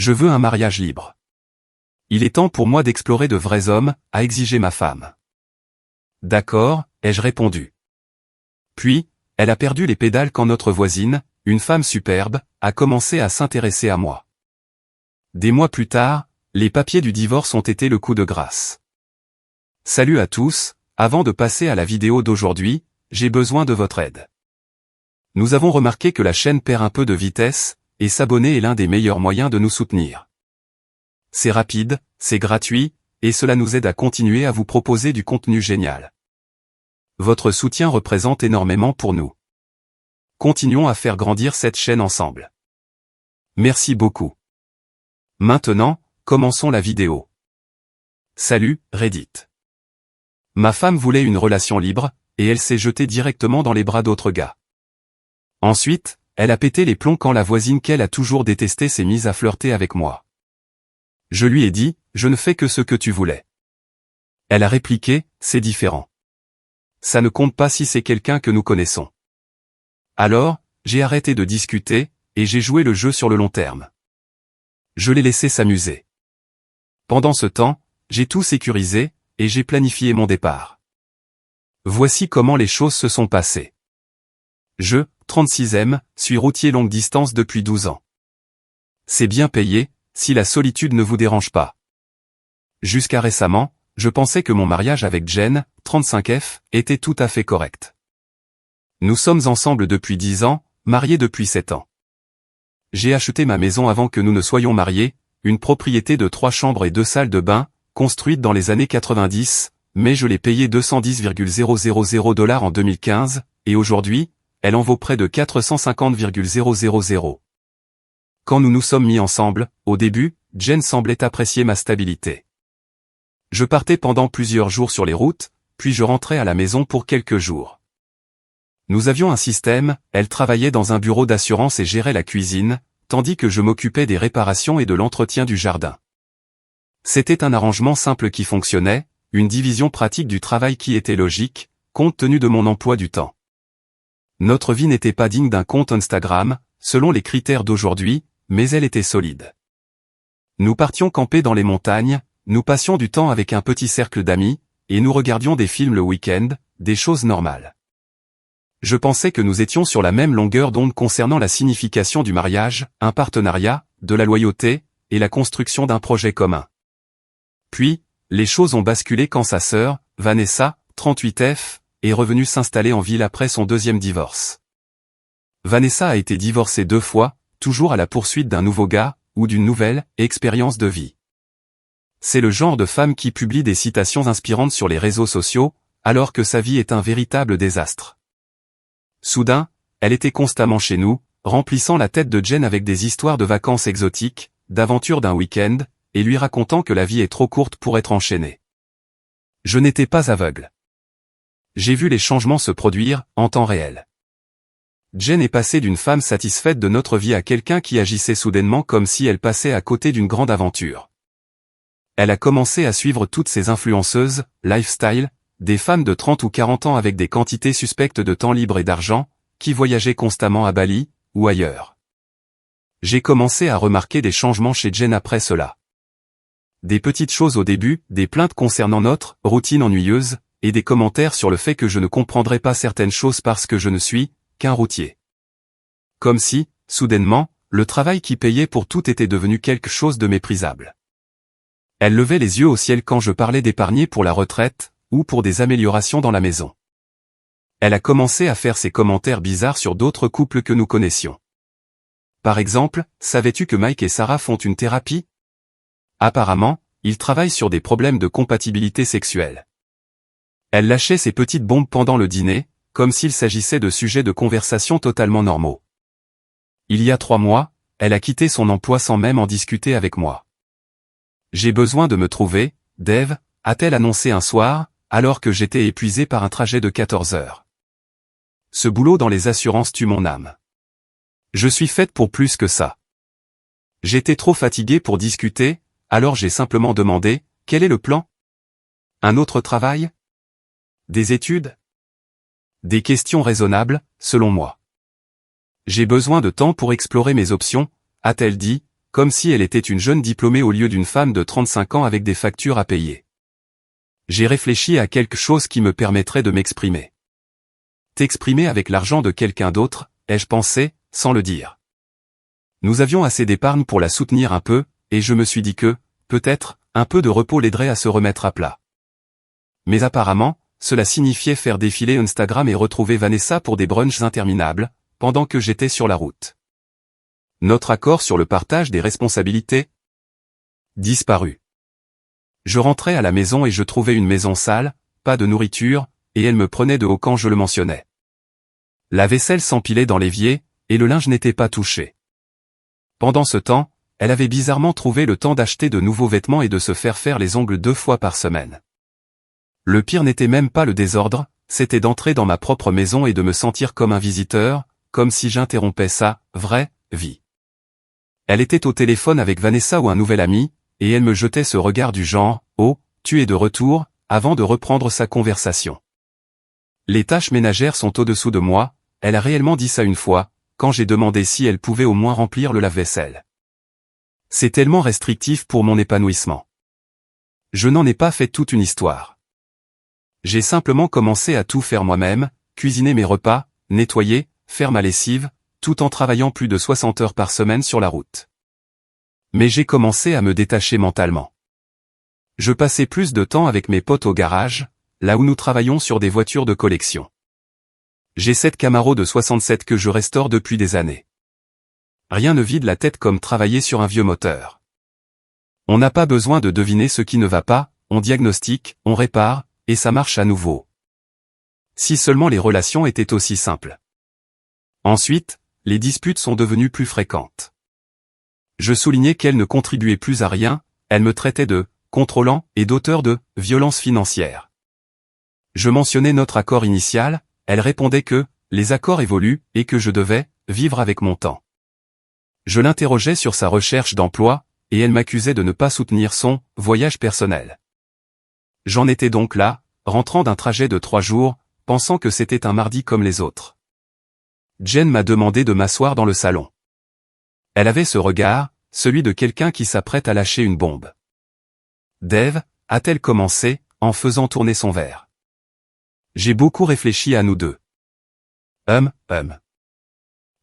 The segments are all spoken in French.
Je veux un mariage libre. Il est temps pour moi d'explorer de vrais hommes, a exigé ma femme. D'accord, ai-je répondu. Puis, elle a perdu les pédales quand notre voisine, une femme superbe, a commencé à s'intéresser à moi. Des mois plus tard, les papiers du divorce ont été le coup de grâce. Salut à tous, avant de passer à la vidéo d'aujourd'hui, j'ai besoin de votre aide. Nous avons remarqué que la chaîne perd un peu de vitesse, et s'abonner est l'un des meilleurs moyens de nous soutenir. C'est rapide, c'est gratuit, et cela nous aide à continuer à vous proposer du contenu génial. Votre soutien représente énormément pour nous. Continuons à faire grandir cette chaîne ensemble. Merci beaucoup. Maintenant, commençons la vidéo. Salut, Reddit. Ma femme voulait une relation libre, et elle s'est jetée directement dans les bras d'autres gars. Ensuite, elle a pété les plombs quand la voisine qu'elle a toujours détestée s'est mise à flirter avec moi. Je lui ai dit, je ne fais que ce que tu voulais. Elle a répliqué, c'est différent. Ça ne compte pas si c'est quelqu'un que nous connaissons. Alors, j'ai arrêté de discuter, et j'ai joué le jeu sur le long terme. Je l'ai laissé s'amuser. Pendant ce temps, j'ai tout sécurisé, et j'ai planifié mon départ. Voici comment les choses se sont passées. Je, 36e, suis routier longue distance depuis 12 ans. C'est bien payé, si la solitude ne vous dérange pas. Jusqu'à récemment, je pensais que mon mariage avec Jen, 35F, était tout à fait correct. Nous sommes ensemble depuis 10 ans, mariés depuis 7 ans. J'ai acheté ma maison avant que nous ne soyons mariés, une propriété de 3 chambres et 2 salles de bain, construite dans les années 90, mais je l'ai payée 210,000 $ en 2015, et aujourd'hui, elle en vaut près de 450,000. Quand nous nous sommes mis ensemble, au début, Jen semblait apprécier ma stabilité. Je partais pendant plusieurs jours sur les routes, puis je rentrais à la maison pour quelques jours. Nous avions un système, elle travaillait dans un bureau d'assurance et gérait la cuisine, tandis que je m'occupais des réparations et de l'entretien du jardin. C'était un arrangement simple qui fonctionnait, une division pratique du travail qui était logique, compte tenu de mon emploi du temps. Notre vie n'était pas digne d'un compte Instagram, selon les critères d'aujourd'hui, mais elle était solide. Nous partions camper dans les montagnes, nous passions du temps avec un petit cercle d'amis, et nous regardions des films le week-end, des choses normales. Je pensais que nous étions sur la même longueur d'onde concernant la signification du mariage, un partenariat, de la loyauté, et la construction d'un projet commun. Puis, les choses ont basculé quand sa sœur, Vanessa, 38F, est revenue s'installer en ville après son deuxième divorce. Vanessa a été divorcée 2 fois, toujours à la poursuite d'un nouveau gars, ou d'une nouvelle expérience de vie. C'est le genre de femme qui publie des citations inspirantes sur les réseaux sociaux, alors que sa vie est un véritable désastre. Soudain, elle était constamment chez nous, remplissant la tête de Jen avec des histoires de vacances exotiques, d'aventures d'un week-end, et lui racontant que la vie est trop courte pour être enchaînée. Je n'étais pas aveugle. J'ai vu les changements se produire, en temps réel. Jen est passée d'une femme satisfaite de notre vie à quelqu'un qui agissait soudainement comme si elle passait à côté d'une grande aventure. Elle a commencé à suivre toutes ces influenceuses, lifestyle, des femmes de 30 ou 40 ans avec des quantités suspectes de temps libre et d'argent, qui voyageaient constamment à Bali, ou ailleurs. J'ai commencé à remarquer des changements chez Jen après cela. Des petites choses au début, des plaintes concernant notre routine ennuyeuse, et des commentaires sur le fait que je ne comprendrais pas certaines choses parce que je ne suis qu'un routier. Comme si, soudainement, le travail qui payait pour tout était devenu quelque chose de méprisable. Elle levait les yeux au ciel quand je parlais d'épargner pour la retraite, ou pour des améliorations dans la maison. Elle a commencé à faire ces commentaires bizarres sur d'autres couples que nous connaissions. Par exemple, savais-tu que Mike et Sarah font une thérapie? Apparemment, ils travaillent sur des problèmes de compatibilité sexuelle. Elle lâchait ces petites bombes pendant le dîner, comme s'il s'agissait de sujets de conversation totalement normaux. Il y a 3 mois, elle a quitté son emploi sans même en discuter avec moi. J'ai besoin de me trouver, Dave, a-t-elle annoncé un soir, alors que j'étais épuisé par un trajet de 14 heures. Ce boulot dans les assurances tue mon âme. Je suis faite pour plus que ça. J'étais trop fatigué pour discuter, alors j'ai simplement demandé, quel est le plan? Un autre travail? Des études? Des questions raisonnables, selon moi. J'ai besoin de temps pour explorer mes options, a-t-elle dit, comme si elle était une jeune diplômée au lieu d'une femme de 35 ans avec des factures à payer. J'ai réfléchi à quelque chose qui me permettrait de m'exprimer. T'exprimer avec l'argent de quelqu'un d'autre, ai-je pensé, sans le dire. Nous avions assez d'épargne pour la soutenir un peu, et je me suis dit que, peut-être, un peu de repos l'aiderait à se remettre à plat. Mais apparemment, cela signifiait faire défiler Instagram et retrouver Vanessa pour des brunchs interminables, pendant que j'étais sur la route. Notre accord sur le partage des responsabilités? Disparu. Je rentrais à la maison et je trouvais une maison sale, pas de nourriture, et elle me prenait de haut quand je le mentionnais. La vaisselle s'empilait dans l'évier, et le linge n'était pas touché. Pendant ce temps, elle avait bizarrement trouvé le temps d'acheter de nouveaux vêtements et de se faire les ongles 2 fois par semaine. Le pire n'était même pas le désordre, c'était d'entrer dans ma propre maison et de me sentir comme un visiteur, comme si j'interrompais sa vraie vie. Elle était au téléphone avec Vanessa ou un nouvel ami, et elle me jetait ce regard du genre « Oh, tu es de retour », avant de reprendre sa conversation. Les tâches ménagères sont au-dessous de moi, elle a réellement dit ça une fois, quand j'ai demandé si elle pouvait au moins remplir le lave-vaisselle. C'est tellement restrictif pour mon épanouissement. Je n'en ai pas fait toute une histoire. J'ai simplement commencé à tout faire moi-même, cuisiner mes repas, nettoyer, faire ma lessive, tout en travaillant plus de 60 heures par semaine sur la route. Mais j'ai commencé à me détacher mentalement. Je passais plus de temps avec mes potes au garage, là où nous travaillons sur des voitures de collection. J'ai cette Camaro de 67 que je restaure depuis des années. Rien ne vide la tête comme travailler sur un vieux moteur. On n'a pas besoin de deviner ce qui ne va pas, on diagnostique, on répare, et ça marche à nouveau. Si seulement les relations étaient aussi simples. Ensuite, les disputes sont devenues plus fréquentes. Je soulignais qu'elle ne contribuait plus à rien, elle me traitait de contrôlant et d'auteur de violence financière. Je mentionnais notre accord initial, elle répondait que les accords évoluent et que je devais vivre avec mon temps. Je l'interrogeais sur sa recherche d'emploi, et elle m'accusait de ne pas soutenir son voyage personnel. J'en étais donc là, rentrant d'un trajet de 3 jours, pensant que c'était un mardi comme les autres. Jen m'a demandé de m'asseoir dans le salon. Elle avait ce regard, celui de quelqu'un qui s'apprête à lâcher une bombe. Dave, a-t-elle commencé, en faisant tourner son verre. J'ai beaucoup réfléchi à nous deux.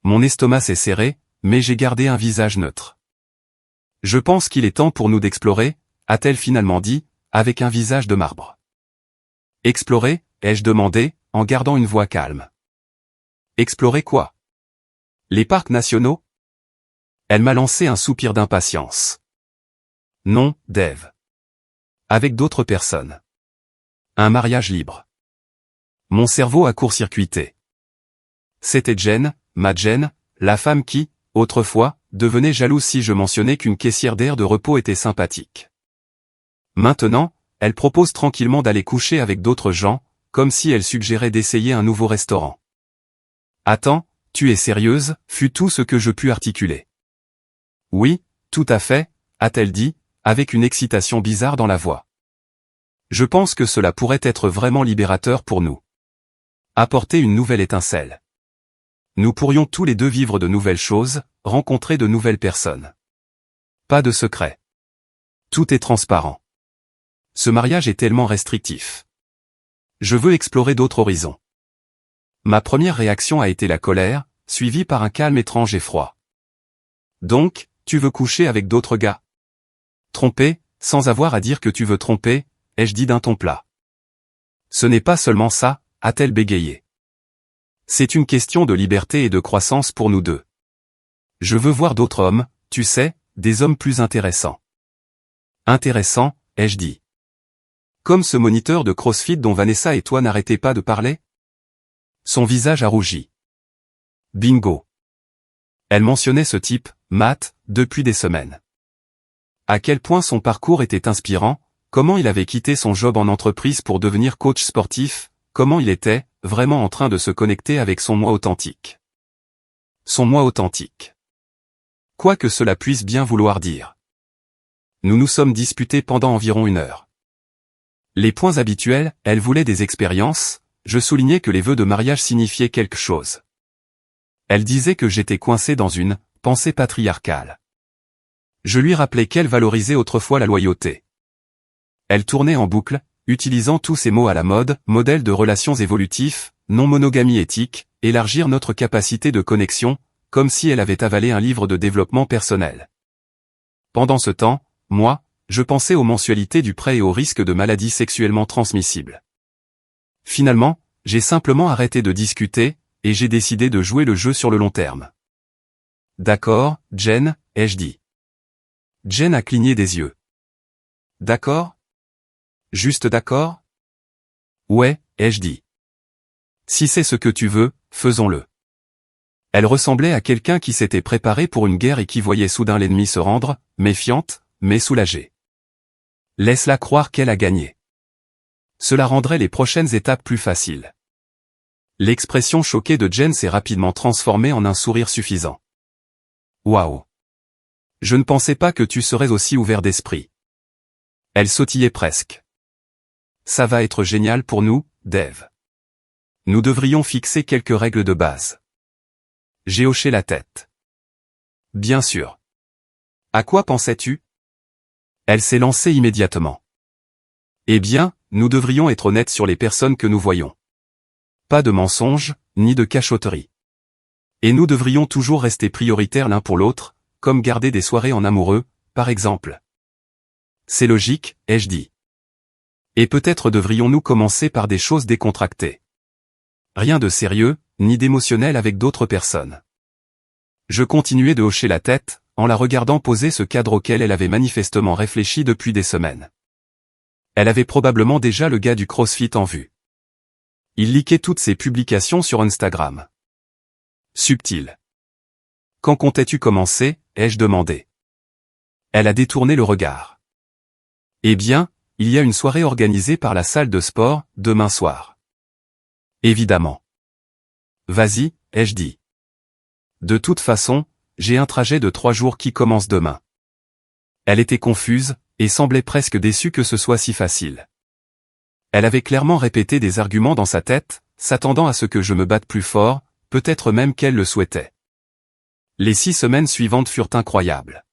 Mon estomac s'est serré, mais j'ai gardé un visage neutre. Je pense qu'il est temps pour nous d'explorer, a-t-elle finalement dit, avec un visage de marbre. Explorer, ai-je demandé, en gardant une voix calme. Explorer quoi? Les parcs nationaux? Elle m'a lancé un soupir d'impatience. Non, Dave. Avec d'autres personnes. Un mariage libre. Mon cerveau a court-circuité. C'était Jen, ma Jen, la femme qui, autrefois, devenait jalouse si je mentionnais qu'une caissière d'air de repos était sympathique. Maintenant, elle propose tranquillement d'aller coucher avec d'autres gens, comme si elle suggérait d'essayer un nouveau restaurant. Attends, tu es sérieuse, fut tout ce que je pus articuler. Oui, tout à fait, a-t-elle dit, avec une excitation bizarre dans la voix. Je pense que cela pourrait être vraiment libérateur pour nous. Apporter une nouvelle étincelle. Nous pourrions tous les deux vivre de nouvelles choses, rencontrer de nouvelles personnes. Pas de secret. Tout est transparent. Ce mariage est tellement restrictif. Je veux explorer d'autres horizons. Ma première réaction a été la colère, suivie par un calme étrange et froid. Donc, tu veux coucher avec d'autres gars? Tromper, sans avoir à dire que tu veux tromper, ai-je dit d'un ton plat. Ce n'est pas seulement ça, a-t-elle bégayé. C'est une question de liberté et de croissance pour nous deux. Je veux voir d'autres hommes, tu sais, des hommes plus intéressants. Intéressants, ai-je dit. Comme ce moniteur de CrossFit dont Vanessa et toi n'arrêtez pas de parler? Son visage a rougi. Bingo. Elle mentionnait ce type, Matt, depuis des semaines. À quel point son parcours était inspirant, comment il avait quitté son job en entreprise pour devenir coach sportif, comment il était, vraiment en train de se connecter avec son moi authentique. Son moi authentique. Quoi que cela puisse bien vouloir dire. Nous nous sommes disputés pendant environ 1 heure. Les points habituels, elle voulait des expériences, je soulignais que les vœux de mariage signifiaient quelque chose. Elle disait que j'étais coincé dans une pensée patriarcale. Je lui rappelai qu'elle valorisait autrefois la loyauté. Elle tournait en boucle, utilisant tous ces mots à la mode, modèle de relations évolutifs, non-monogamie éthique, élargir notre capacité de connexion, comme si elle avait avalé un livre de développement personnel. Pendant ce temps, moi, je pensais aux mensualités du prêt et aux risques de maladies sexuellement transmissibles. Finalement, j'ai simplement arrêté de discuter, et j'ai décidé de jouer le jeu sur le long terme. D'accord, Jen, ai-je dit. Jen a cligné des yeux. D'accord? Juste d'accord? Ouais, ai-je dit. Si c'est ce que tu veux, faisons-le. Elle ressemblait à quelqu'un qui s'était préparé pour une guerre et qui voyait soudain l'ennemi se rendre, méfiante, mais soulagée. Laisse-la croire qu'elle a gagné. Cela rendrait les prochaines étapes plus faciles. L'expression choquée de Jen s'est rapidement transformée en un sourire suffisant. Waouh! Je ne pensais pas que tu serais aussi ouvert d'esprit. Elle sautillait presque. Ça va être génial pour nous, Dave. Nous devrions fixer quelques règles de base. J'ai hoché la tête. Bien sûr. À quoi pensais-tu? Elle s'est lancée immédiatement. Eh bien, nous devrions être honnêtes sur les personnes que nous voyons. Pas de mensonges, ni de cachotterie. Et nous devrions toujours rester prioritaires l'un pour l'autre, comme garder des soirées en amoureux, par exemple. C'est logique, ai-je dit. Et peut-être devrions-nous commencer par des choses décontractées. Rien de sérieux, ni d'émotionnel avec d'autres personnes. Je continuais de hocher la tête, en la regardant poser ce cadre auquel elle avait manifestement réfléchi depuis des semaines. Elle avait probablement déjà le gars du CrossFit en vue. Il liquait toutes ses publications sur Instagram. Subtil. Quand comptais-tu commencer, ai-je demandé. Elle a détourné le regard. Eh bien, il y a une soirée organisée par la salle de sport, demain soir. Évidemment. Vas-y, ai-je dit. De toute façon, j'ai un trajet de 3 jours qui commence demain. Elle était confuse, et semblait presque déçue que ce soit si facile. Elle avait clairement répété des arguments dans sa tête, s'attendant à ce que je me batte plus fort, peut-être même qu'elle le souhaitait. Les 6 semaines suivantes furent incroyables.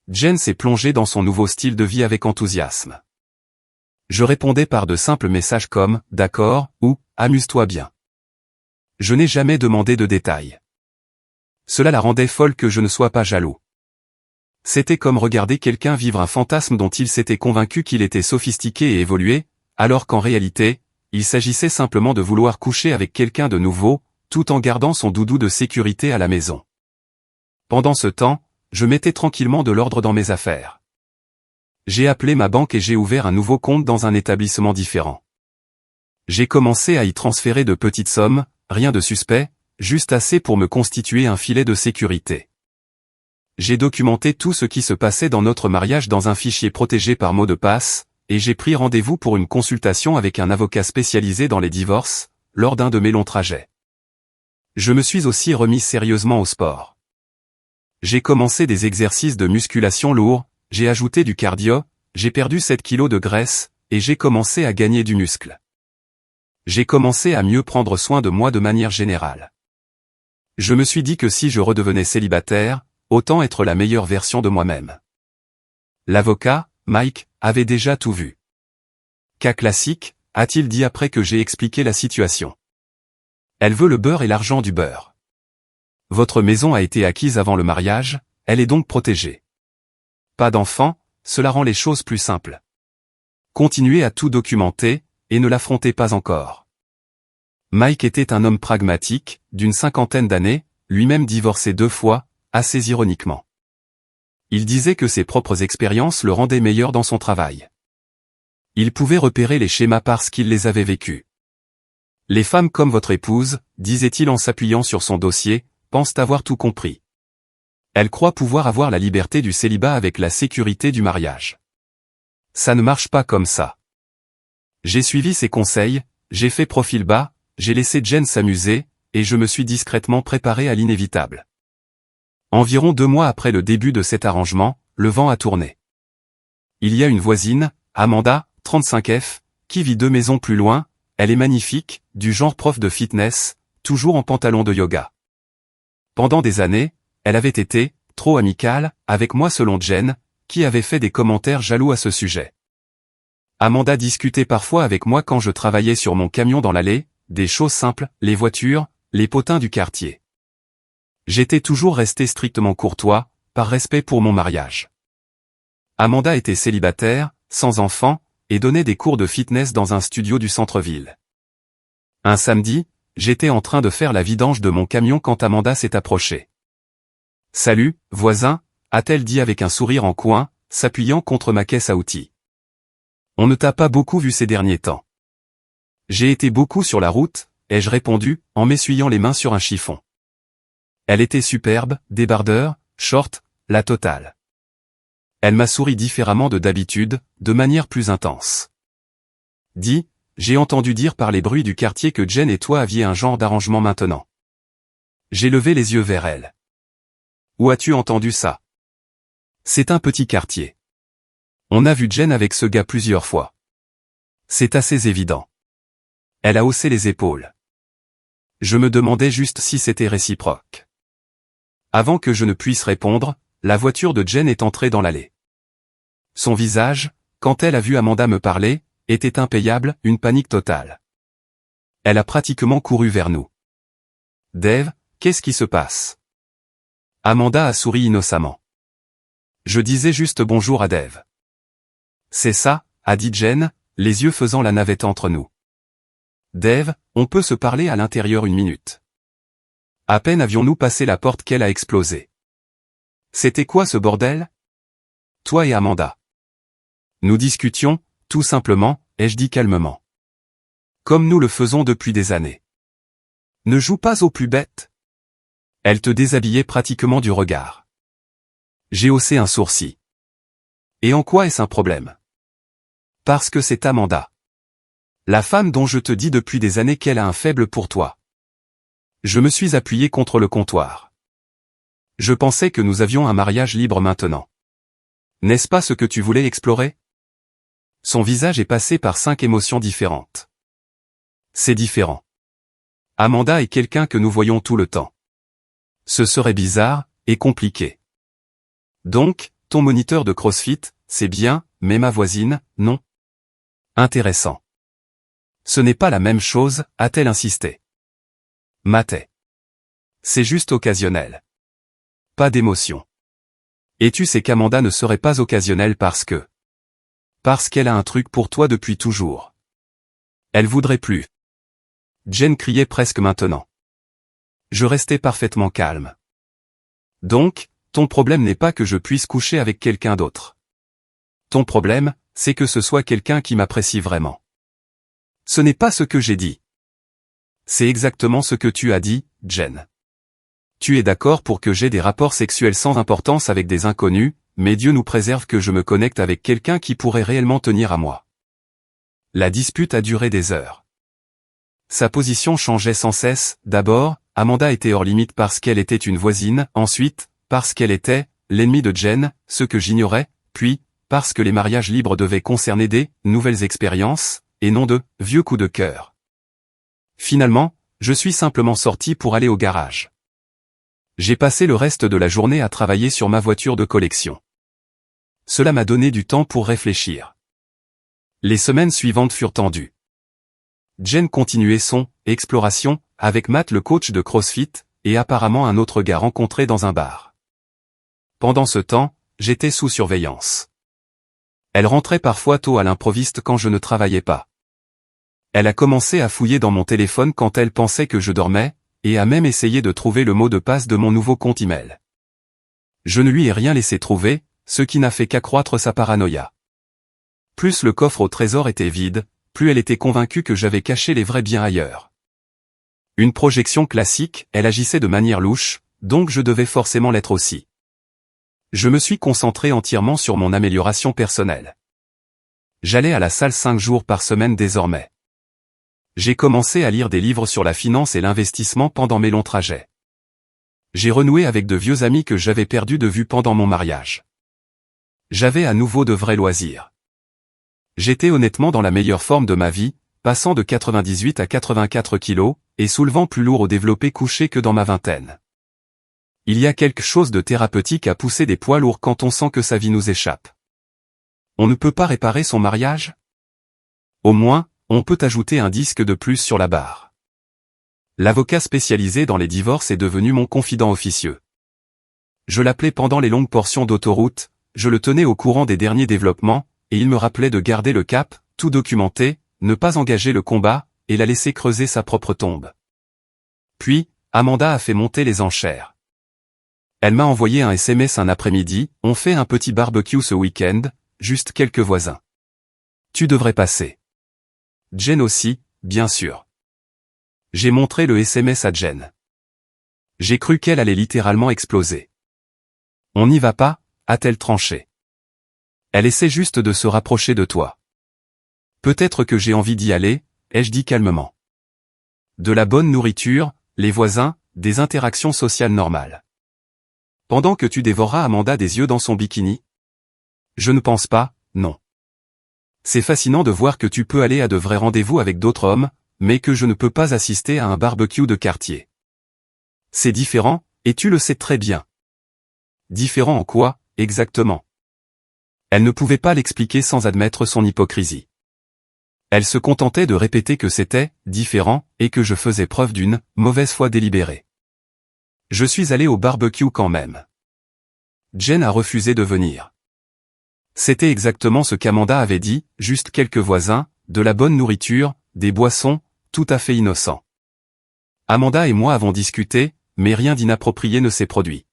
Jen s'est plongée dans son nouveau style de vie avec enthousiasme. Je répondais par de simples messages comme « d'accord » ou « amuse-toi bien ». Je n'ai jamais demandé de détails. Cela la rendait folle que je ne sois pas jaloux. C'était comme regarder quelqu'un vivre un fantasme dont il s'était convaincu qu'il était sophistiqué et évolué, alors qu'en réalité, il s'agissait simplement de vouloir coucher avec quelqu'un de nouveau, tout en gardant son doudou de sécurité à la maison. Pendant ce temps, je mettais tranquillement de l'ordre dans mes affaires. J'ai appelé ma banque et j'ai ouvert un nouveau compte dans un établissement différent. J'ai commencé à y transférer de petites sommes, rien de suspect, juste assez pour me constituer un filet de sécurité. J'ai documenté tout ce qui se passait dans notre mariage dans un fichier protégé par mot de passe, et j'ai pris rendez-vous pour une consultation avec un avocat spécialisé dans les divorces, lors d'un de mes longs trajets. Je me suis aussi remis sérieusement au sport. J'ai commencé des exercices de musculation lourds, j'ai ajouté du cardio, j'ai perdu 7 kilos de graisse, et j'ai commencé à gagner du muscle. J'ai commencé à mieux prendre soin de moi de manière générale. Je me suis dit que si je redevenais célibataire, autant être la meilleure version de moi-même. L'avocat, Mike, avait déjà tout vu. Cas classique, a-t-il dit après que j'ai expliqué la situation. Elle veut le beurre et l'argent du beurre. Votre maison a été acquise avant le mariage, elle est donc protégée. Pas d'enfant, cela rend les choses plus simples. Continuez à tout documenter, et ne l'affrontez pas encore. Mike était un homme pragmatique, d'une 50aine d'années, lui-même divorcé 2 fois, assez ironiquement. Il disait que ses propres expériences le rendaient meilleur dans son travail. Il pouvait repérer les schémas parce qu'il les avait vécus. Les femmes comme votre épouse, disait-il en s'appuyant sur son dossier, pensent avoir tout compris. Elles croient pouvoir avoir la liberté du célibat avec la sécurité du mariage. Ça ne marche pas comme ça. J'ai suivi ses conseils, j'ai fait profil bas, j'ai laissé Jen s'amuser, et je me suis discrètement préparé à l'inévitable. Environ 2 mois après le début de cet arrangement, le vent a tourné. Il y a une voisine, Amanda, 35F, qui vit 2 maisons plus loin, elle est magnifique, du genre prof de fitness, toujours en pantalon de yoga. Pendant des années, elle avait été, trop amicale, avec moi selon Jen, qui avait fait des commentaires jaloux à ce sujet. Amanda discutait parfois avec moi quand je travaillais sur mon camion dans l'allée, des choses simples, les voitures, les potins du quartier. J'étais toujours resté strictement courtois, par respect pour mon mariage. Amanda était célibataire, sans enfant, et donnait des cours de fitness dans un studio du centre-ville. Un samedi, j'étais en train de faire la vidange de mon camion quand Amanda s'est approchée. « Salut, voisin », a-t-elle dit avec un sourire en coin, s'appuyant contre ma caisse à outils. « On ne t'a pas beaucoup vu ces derniers temps. » « J'ai été beaucoup sur la route », ai-je répondu, en m'essuyant les mains sur un chiffon. Elle était superbe, débardeur, short, la totale. Elle m'a souri différemment de d'habitude, de manière plus intense. « Dis, j'ai entendu dire par les bruits du quartier que Jen et toi aviez un genre d'arrangement maintenant. » J'ai levé les yeux vers elle. « Où as-tu entendu ça ? » C'est un petit quartier. On a vu Jen avec ce gars plusieurs fois. C'est assez évident. Elle a haussé les épaules. Je me demandais juste si c'était réciproque. Avant que je ne puisse répondre, la voiture de Jen est entrée dans l'allée. Son visage, quand elle a vu Amanda me parler, était impayable, une panique totale. Elle a pratiquement couru vers nous. « Dave, qu'est-ce qui se passe ?» Amanda a souri innocemment. Je disais juste bonjour à Dave. « C'est ça », a dit Jen, les yeux faisant la navette entre nous. « Dave, on peut se parler à l'intérieur une minute. » À peine avions-nous passé la porte qu'elle a explosé. « C'était quoi ce bordel ? Toi et Amanda. » Nous discutions, tout simplement, ai-je dit calmement. Comme nous le faisons depuis des années. Ne joue pas au plus bête. Elle te déshabillait pratiquement du regard. J'ai haussé un sourcil. Et en quoi est-ce un problème ? Parce que c'est Amanda. La femme dont je te dis depuis des années qu'elle a un faible pour toi. Je me suis appuyé contre le comptoir. Je pensais que nous avions un mariage libre maintenant. N'est-ce pas ce que tu voulais explorer ? Son visage est passé par 5 émotions différentes. C'est différent. Amanda est quelqu'un que nous voyons tout le temps. Ce serait bizarre, et compliqué. Donc, ton moniteur de CrossFit, c'est bien, mais ma voisine, non. Intéressant. Ce n'est pas la même chose, a-t-elle insisté. Matais. C'est juste occasionnel. Pas d'émotion. Et tu sais qu'Amanda ne serait pas occasionnelle parce qu'elle a un truc pour toi depuis toujours. Elle voudrait plus. Jen criait presque maintenant. Je restais parfaitement calme. Donc, ton problème n'est pas que je puisse coucher avec quelqu'un d'autre. Ton problème, c'est que ce soit quelqu'un qui m'apprécie vraiment. Ce n'est pas ce que j'ai dit. C'est exactement ce que tu as dit, Jen. Tu es d'accord pour que j'aie des rapports sexuels sans importance avec des inconnus, mais Dieu nous préserve que je me connecte avec quelqu'un qui pourrait réellement tenir à moi. La dispute a duré des heures. Sa position changeait sans cesse, d'abord, Amanda était hors limite parce qu'elle était une voisine, ensuite, parce qu'elle était l'ennemi de Jen, ce que j'ignorais, puis, parce que les mariages libres devaient concerner des nouvelles expériences, et non de vieux coups de cœur. Finalement, je suis simplement sorti pour aller au garage. J'ai passé le reste de la journée à travailler sur ma voiture de collection. Cela m'a donné du temps pour réfléchir. Les semaines suivantes furent tendues. Jen continuait son exploration avec Matt le coach de CrossFit, et apparemment un autre gars rencontré dans un bar. Pendant ce temps, j'étais sous surveillance. Elle rentrait parfois tôt à l'improviste quand je ne travaillais pas. Elle a commencé à fouiller dans mon téléphone quand elle pensait que je dormais, et a même essayé de trouver le mot de passe de mon nouveau compte email. Je ne lui ai rien laissé trouver, ce qui n'a fait qu'accroître sa paranoïa. Plus le coffre au trésor était vide, plus elle était convaincue que j'avais caché les vrais biens ailleurs. Une projection classique, elle agissait de manière louche, donc je devais forcément l'être aussi. Je me suis concentré entièrement sur mon amélioration personnelle. J'allais à la salle 5 jours par semaine désormais. J'ai commencé à lire des livres sur la finance et l'investissement pendant mes longs trajets. J'ai renoué avec de vieux amis que j'avais perdus de vue pendant mon mariage. J'avais à nouveau de vrais loisirs. J'étais honnêtement dans la meilleure forme de ma vie, passant de 98 à 84 kilos, et soulevant plus lourd au développé couché que dans ma vingtaine. Il y a quelque chose de thérapeutique à pousser des poids lourds quand on sent que sa vie nous échappe. On ne peut pas réparer son mariage? Au moins, on peut ajouter un disque de plus sur la barre. L'avocat spécialisé dans les divorces est devenu mon confident officieux. Je l'appelais pendant les longues portions d'autoroute, je le tenais au courant des derniers développements, et il me rappelait de garder le cap, tout documenter, ne pas engager le combat, et la laisser creuser sa propre tombe. Puis, Amanda a fait monter les enchères. Elle m'a envoyé un SMS un après-midi, on fait un petit barbecue ce week-end, juste quelques voisins. Tu devrais passer. Jen aussi, bien sûr. J'ai montré le SMS à Jen. J'ai cru qu'elle allait littéralement exploser. On n'y va pas, a-t-elle tranché. Elle essaie juste de se rapprocher de toi. Peut-être que j'ai envie d'y aller, ai-je dit calmement. De la bonne nourriture, les voisins, des interactions sociales normales. Pendant que tu dévoreras Amanda des yeux dans son bikini? Je ne pense pas, non. C'est fascinant de voir que tu peux aller à de vrais rendez-vous avec d'autres hommes, mais que je ne peux pas assister à un barbecue de quartier. C'est différent, et tu le sais très bien. Différent en quoi, exactement? Elle ne pouvait pas l'expliquer sans admettre son hypocrisie. Elle se contentait de répéter que c'était différent et que je faisais preuve d'une mauvaise foi délibérée. Je suis allé au barbecue quand même. Jen a refusé de venir. C'était exactement ce qu'Amanda avait dit, juste quelques voisins, de la bonne nourriture, des boissons, tout à fait innocent. Amanda et moi avons discuté, mais rien d'inapproprié ne s'est produit.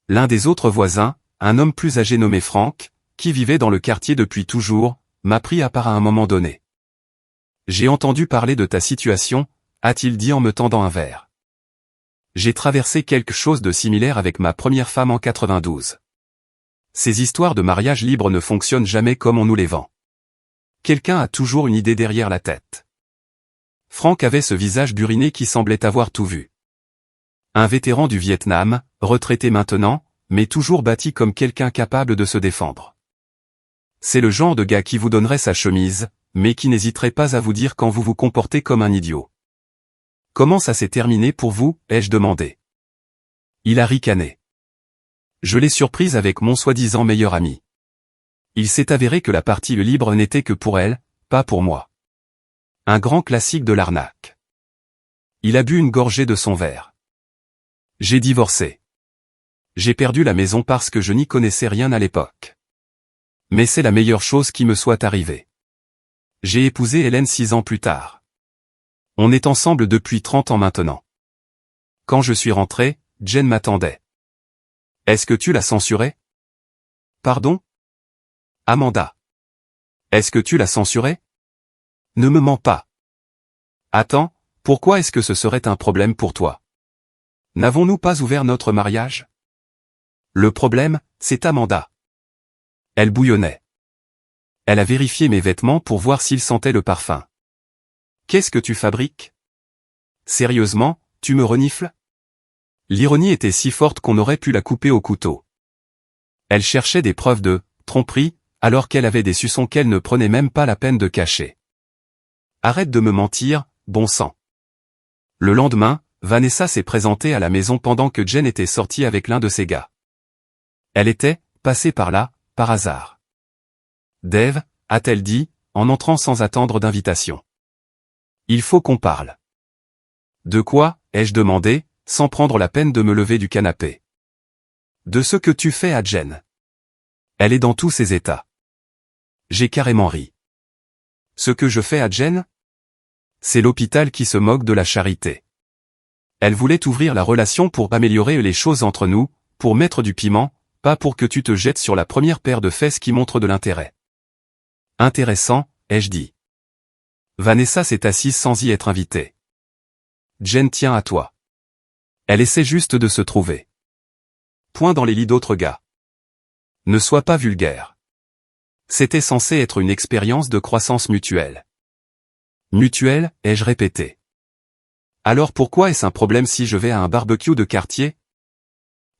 L'un des autres voisins, un homme plus âgé nommé Frank, qui vivait dans le quartier depuis toujours, m'a pris à part à un moment donné. J'ai entendu parler de ta situation, a-t-il dit en me tendant un verre. J'ai traversé quelque chose de similaire avec ma première femme en 92. Ces histoires de mariage libre ne fonctionnent jamais comme on nous les vend. Quelqu'un a toujours une idée derrière la tête. Frank avait ce visage buriné qui semblait avoir tout vu. Un vétéran du Vietnam, retraité maintenant, mais toujours bâti comme quelqu'un capable de se défendre. C'est le genre de gars qui vous donnerait sa chemise, mais qui n'hésiterait pas à vous dire quand vous vous comportez comme un idiot. Comment ça s'est terminé pour vous, ai-je demandé. Il a ricané. Je l'ai surprise avec mon soi-disant meilleur ami. Il s'est avéré que la partie libre n'était que pour elle, pas pour moi. Un grand classique de l'arnaque. Il a bu une gorgée de son verre. J'ai divorcé. J'ai perdu la maison parce que je n'y connaissais rien à l'époque. Mais c'est la meilleure chose qui me soit arrivée. J'ai épousé Hélène 6 ans plus tard. On est ensemble depuis 30 ans maintenant. Quand je suis rentré, Jen m'attendait. Est-ce que tu l'as censuré? Pardon? Amanda. Est-ce que tu l'as censuré? Ne me mens pas. Attends, pourquoi est-ce que ce serait un problème pour toi? N'avons-nous pas ouvert notre mariage? Le problème, c'est Amanda. Elle bouillonnait. Elle a vérifié mes vêtements pour voir s'ils sentaient le parfum. Qu'est-ce que tu fabriques? Sérieusement, tu me renifles? L'ironie était si forte qu'on aurait pu la couper au couteau. Elle cherchait des preuves de tromperie, alors qu'elle avait des soupçons qu'elle ne prenait même pas la peine de cacher. Arrête de me mentir, bon sang. Le lendemain, Vanessa s'est présentée à la maison pendant que Jen était sortie avec l'un de ses gars. Elle était passée par là, par hasard. Dave, a-t-elle dit, en entrant sans attendre d'invitation. Il faut qu'on parle. De quoi, ai-je demandé, sans prendre la peine de me lever du canapé. De ce que tu fais à Jen. Elle est dans tous ses états. J'ai carrément ri. Ce que je fais à Jen? C'est l'hôpital qui se moque de la charité. Elle voulait ouvrir la relation pour améliorer les choses entre nous, pour mettre du piment, pas pour que tu te jettes sur la première paire de fesses qui montre de l'intérêt. Intéressant, ai-je dit. Vanessa s'est assise sans y être invitée. Jen tient à toi. Elle essaie juste de se trouver. Point dans les lits d'autres gars. Ne sois pas vulgaire. C'était censé être une expérience de croissance mutuelle. Mutuelle, ai-je répété. Alors pourquoi est-ce un problème si je vais à un barbecue de quartier?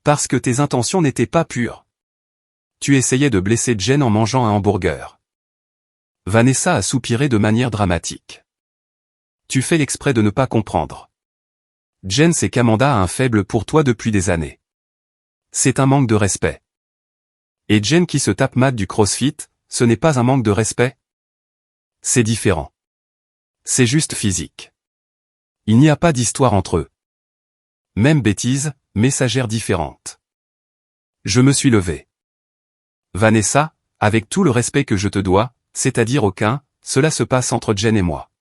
Parce que tes intentions n'étaient pas pures. Tu essayais de blesser Jen en mangeant un hamburger. Vanessa a soupiré de manière dramatique. Tu fais l'exprès de ne pas comprendre. Jen sait qu'Amanda a un faible pour toi depuis des années. C'est un manque de respect. Et Jen qui se tape Matt du CrossFit, ce n'est pas un manque de respect? C'est différent. C'est juste physique. Il n'y a pas d'histoire entre eux. Même bêtise, messagère différente. Je me suis levé. Vanessa, avec tout le respect que je te dois, c'est-à-dire aucun, cela se passe entre Jen et moi.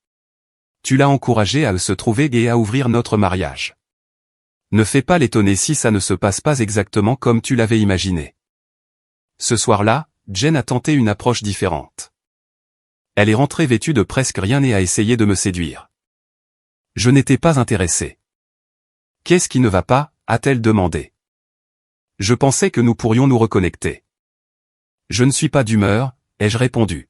Tu l'as encouragé à se trouver et à ouvrir notre mariage. Ne fais pas l'étonner si ça ne se passe pas exactement comme tu l'avais imaginé. Ce soir-là, Jen a tenté une approche différente. Elle est rentrée vêtue de presque rien et a essayé de me séduire. Je n'étais pas intéressé. Qu'est-ce qui ne va pas, a-t-elle demandé. Je pensais que nous pourrions nous reconnecter. Je ne suis pas d'humeur, ai-je répondu.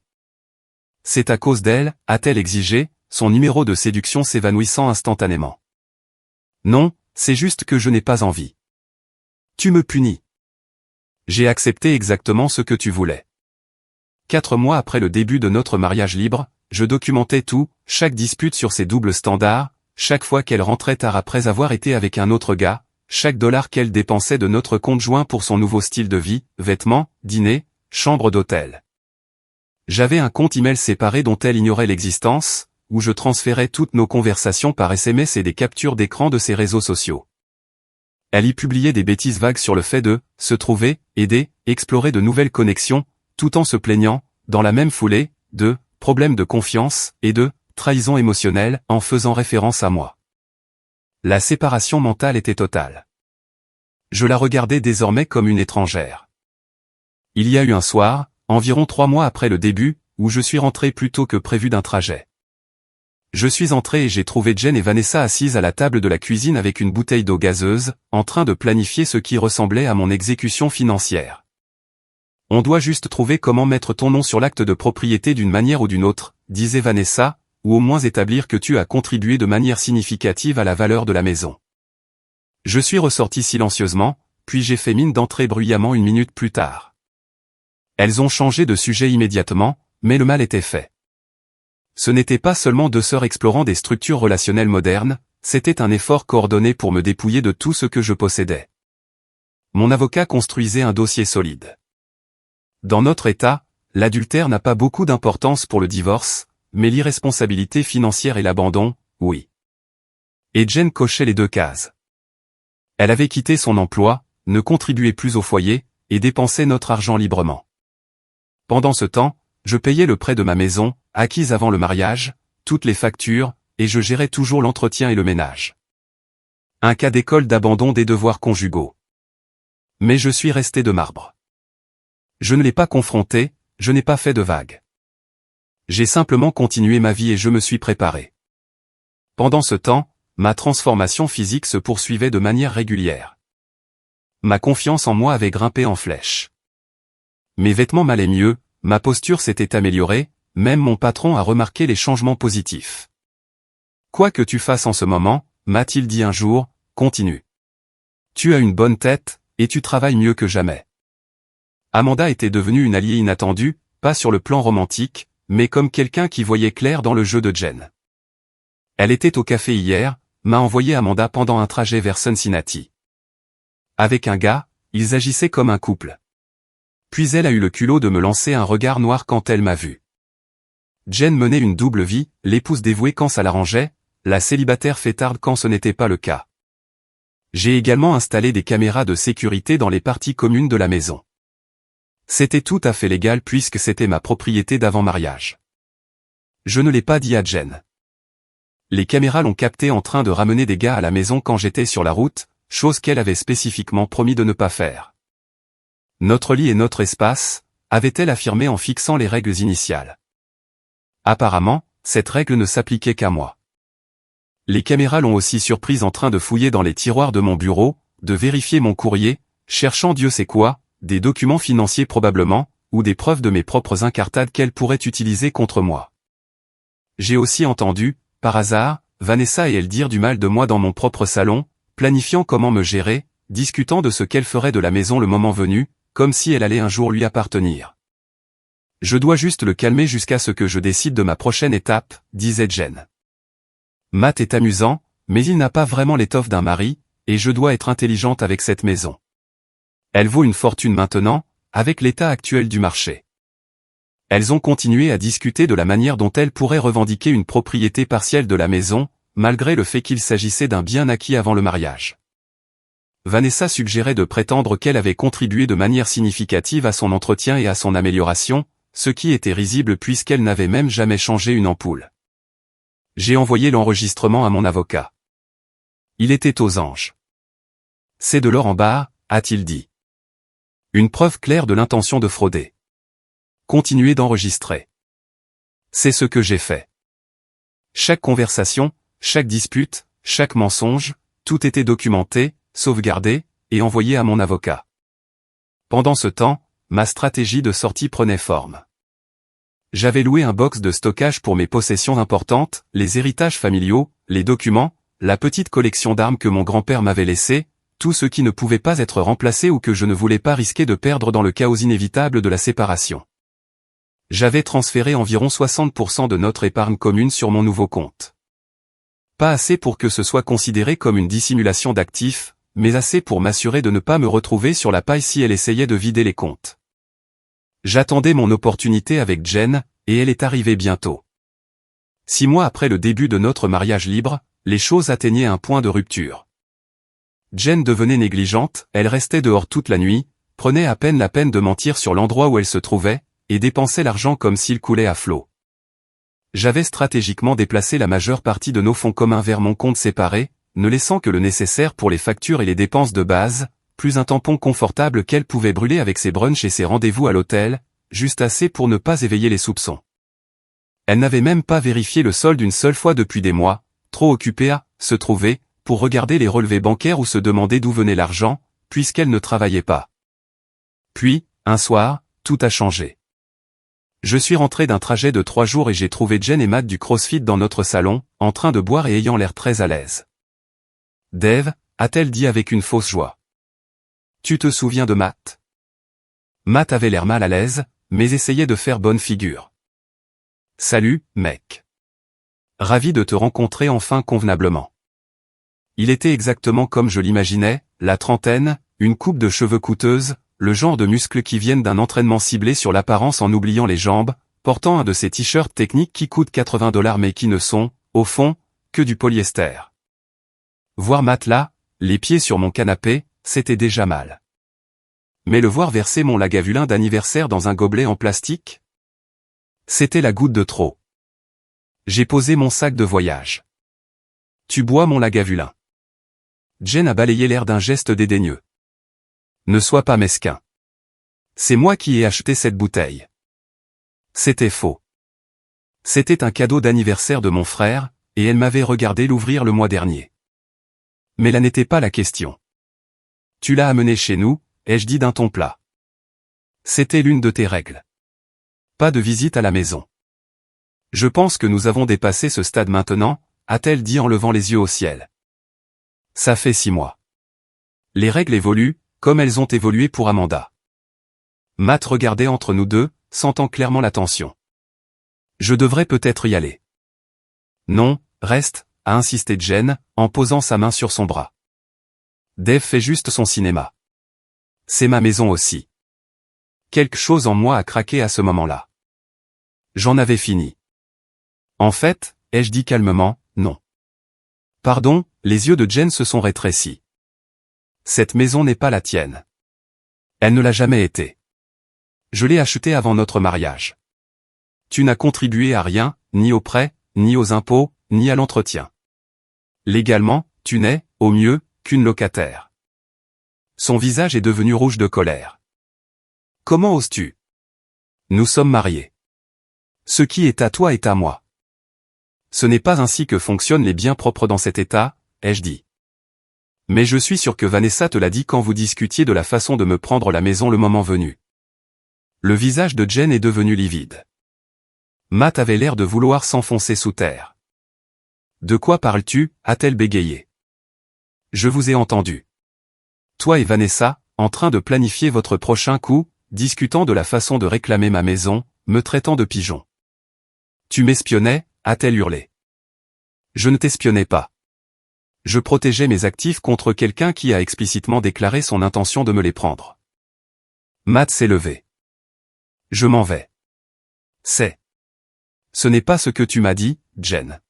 C'est à cause d'elle, a-t-elle exigé, son numéro de séduction s'évanouissant instantanément. Non, c'est juste que je n'ai pas envie. Tu me punis. J'ai accepté exactement ce que tu voulais. 4 mois après le début de notre mariage libre, je documentais tout, chaque dispute sur ses doubles standards, chaque fois qu'elle rentrait tard après avoir été avec un autre gars, chaque dollar qu'elle dépensait de notre compte joint pour son nouveau style de vie, vêtements, dîner, chambre d'hôtel. J'avais un compte email séparé dont elle ignorait l'existence, où je transférais toutes nos conversations par SMS et des captures d'écran de ses réseaux sociaux. Elle y publiait des bêtises vagues sur le fait de se trouver, aider, explorer de nouvelles connexions, tout en se plaignant, dans la même foulée, de problèmes de confiance et de trahison émotionnelle en faisant référence à moi. La séparation mentale était totale. Je la regardais désormais comme une étrangère. Il y a eu un soir, environ 3 mois après le début, où je suis rentré plus tôt que prévu d'un trajet. Je suis entré et j'ai trouvé Jen et Vanessa assises à la table de la cuisine avec une bouteille d'eau gazeuse, en train de planifier ce qui ressemblait à mon exécution financière. On doit juste trouver comment mettre ton nom sur l'acte de propriété d'une manière ou d'une autre, disait Vanessa, ou au moins établir que tu as contribué de manière significative à la valeur de la maison. Je suis ressorti silencieusement, puis j'ai fait mine d'entrer bruyamment 1 minute plus tard. Elles ont changé de sujet immédiatement, mais le mal était fait. Ce n'était pas seulement 2 sœurs explorant des structures relationnelles modernes, c'était un effort coordonné pour me dépouiller de tout ce que je possédais. Mon avocat construisait un dossier solide. Dans notre État, l'adultère n'a pas beaucoup d'importance pour le divorce, mais l'irresponsabilité financière et l'abandon, oui. Et Jen cochait les 2 cases. Elle avait quitté son emploi, ne contribuait plus au foyer, et dépensait notre argent librement. Pendant ce temps, je payais le prêt de ma maison, acquise avant le mariage, toutes les factures, et je gérais toujours l'entretien et le ménage. Un cas d'école d'abandon des devoirs conjugaux. Mais je suis resté de marbre. Je ne l'ai pas confronté, je n'ai pas fait de vagues. J'ai simplement continué ma vie et je me suis préparé. Pendant ce temps, ma transformation physique se poursuivait de manière régulière. Ma confiance en moi avait grimpé en flèche. Mes vêtements m'allaient mieux, ma posture s'était améliorée, même mon patron a remarqué les changements positifs. Quoi que tu fasses en ce moment, m'a-t-il dit un jour, continue. Tu as une bonne tête, et tu travailles mieux que jamais. Amanda était devenue une alliée inattendue, pas sur le plan romantique, mais comme quelqu'un qui voyait clair dans le jeu de Jen. Elle était au café hier, m'a envoyé Amanda pendant un trajet vers Cincinnati. Avec un gars, ils agissaient comme un couple. Puis elle a eu le culot de me lancer un regard noir quand elle m'a vu. Jen menait une double vie, l'épouse dévouée quand ça l'arrangeait, la célibataire fêtarde quand ce n'était pas le cas. J'ai également installé des caméras de sécurité dans les parties communes de la maison. C'était tout à fait légal puisque c'était ma propriété d'avant-mariage. Je ne l'ai pas dit à Jen. Les caméras l'ont capté en train de ramener des gars à la maison quand j'étais sur la route, chose qu'elle avait spécifiquement promis de ne pas faire. Notre lit est notre espace, avait-elle affirmé en fixant les règles initiales. Apparemment, cette règle ne s'appliquait qu'à moi. Les caméras l'ont aussi surprise en train de fouiller dans les tiroirs de mon bureau, de vérifier mon courrier, cherchant Dieu sait quoi, des documents financiers probablement, ou des preuves de mes propres incartades qu'elle pourrait utiliser contre moi. J'ai aussi entendu, par hasard, Vanessa et elle dire du mal de moi dans mon propre salon, planifiant comment me gérer, discutant de ce qu'elle ferait de la maison le moment venu, comme si elle allait un jour lui appartenir. Je dois juste le calmer jusqu'à ce que je décide de ma prochaine étape, disait Jen. Matt est amusant, mais il n'a pas vraiment l'étoffe d'un mari, et je dois être intelligente avec cette maison. Elle vaut une fortune maintenant, avec l'état actuel du marché. Elles ont continué à discuter de la manière dont elles pourraient revendiquer une propriété partielle de la maison, malgré le fait qu'il s'agissait d'un bien acquis avant le mariage. Vanessa suggérait de prétendre qu'elle avait contribué de manière significative à son entretien et à son amélioration, ce qui était risible puisqu'elle n'avait même jamais changé une ampoule. J'ai envoyé l'enregistrement à mon avocat. Il était aux anges. C'est de l'or en barre, a-t-il dit. Une preuve claire de l'intention de frauder. Continuez d'enregistrer. C'est ce que j'ai fait. Chaque conversation, chaque dispute, chaque mensonge, tout était documenté, sauvegardé, et envoyé à mon avocat. Pendant ce temps, ma stratégie de sortie prenait forme. J'avais loué un box de stockage pour mes possessions importantes, les héritages familiaux, les documents, la petite collection d'armes que mon grand-père m'avait laissée, tout ce qui ne pouvait pas être remplacé ou que je ne voulais pas risquer de perdre dans le chaos inévitable de la séparation. J'avais transféré environ 60% de notre épargne commune sur mon nouveau compte. Pas assez pour que ce soit considéré comme une dissimulation d'actifs, mais assez pour m'assurer de ne pas me retrouver sur la paille si elle essayait de vider les comptes. J'attendais mon opportunité avec Jen, et elle est arrivée bientôt. 6 mois après le début de notre mariage libre, les choses atteignaient un point de rupture. Jen devenait négligente, elle restait dehors toute la nuit, prenait à peine la peine de mentir sur l'endroit où elle se trouvait, et dépensait l'argent comme s'il coulait à flot. J'avais stratégiquement déplacé la majeure partie de nos fonds communs vers mon compte séparé, ne laissant que le nécessaire pour les factures et les dépenses de base, plus un tampon confortable qu'elle pouvait brûler avec ses brunchs et ses rendez-vous à l'hôtel, juste assez pour ne pas éveiller les soupçons. Elle n'avait même pas vérifié le solde une seule fois depuis des mois, trop occupée à se trouver, pour regarder les relevés bancaires ou se demander d'où venait l'argent, puisqu'elle ne travaillait pas. Puis, un soir, tout a changé. Je suis rentré d'un trajet de 3 jours et j'ai trouvé Jen et Matt du CrossFit dans notre salon, en train de boire et ayant l'air très à l'aise. « Dave » a-t-elle dit avec une fausse joie. « Tu te souviens de Matt ?» Matt avait l'air mal à l'aise, mais essayait de faire bonne figure. « Salut, mec. Ravi de te rencontrer enfin convenablement. » Il était exactement comme je l'imaginais, la trentaine, une coupe de cheveux coûteuse, le genre de muscles qui viennent d'un entraînement ciblé sur l'apparence en oubliant les jambes, portant un de ces t-shirts techniques qui coûtent $80 mais qui ne sont, au fond, que du polyester. Voir Matt là, les pieds sur mon canapé, c'était déjà mal. Mais le voir verser mon Lagavulin d'anniversaire dans un gobelet en plastique? C'était la goutte de trop. J'ai posé mon sac de voyage. Tu bois mon Lagavulin. Jen a balayé l'air d'un geste dédaigneux. Ne sois pas mesquin. C'est moi qui ai acheté cette bouteille. C'était faux. C'était un cadeau d'anniversaire de mon frère, et elle m'avait regardé l'ouvrir le mois dernier. Mais là n'était pas la question. Tu l'as amené chez nous, ai-je dit d'un ton plat. C'était l'une de tes règles. Pas de visite à la maison. Je pense que nous avons dépassé ce stade maintenant, a-t-elle dit en levant les yeux au ciel. Ça fait 6 mois. Les règles évoluent, comme elles ont évolué pour Amanda. Matt regardait entre nous deux, sentant clairement la tension. Je devrais peut-être y aller. Non, reste, a insisté Jen, en posant sa main sur son bras. Dave fait juste son cinéma. C'est ma maison aussi. Quelque chose en moi a craqué à ce moment-là. J'en avais fini. En fait, ai-je dit calmement, non. Pardon, les yeux de Jen se sont rétrécis. Cette maison n'est pas la tienne. Elle ne l'a jamais été. Je l'ai achetée avant notre mariage. Tu n'as contribué à rien, ni aux prêts, ni aux impôts, ni à l'entretien. Légalement, tu n'es, au mieux, qu'une locataire. Son visage est devenu rouge de colère. Comment oses-tu? Nous sommes mariés. Ce qui est à toi est à moi. Ce n'est pas ainsi que fonctionnent les biens propres dans cet état, ai-je dit. Mais je suis sûr que Vanessa te l'a dit quand vous discutiez de la façon de me prendre la maison le moment venu. Le visage de Jen est devenu livide. Matt avait l'air de vouloir s'enfoncer sous terre. De quoi parles-tu, a-t-elle bégayé. Je vous ai entendu. Toi et Vanessa, en train de planifier votre prochain coup, discutant de la façon de réclamer ma maison, me traitant de pigeon. Tu m'espionnais, a-t-elle hurlé. Je ne t'espionnais pas. Je protégeais mes actifs contre quelqu'un qui a explicitement déclaré son intention de me les prendre. Matt s'est levé. Je m'en vais. Ce n'est pas ce que tu m'as dit, Jen.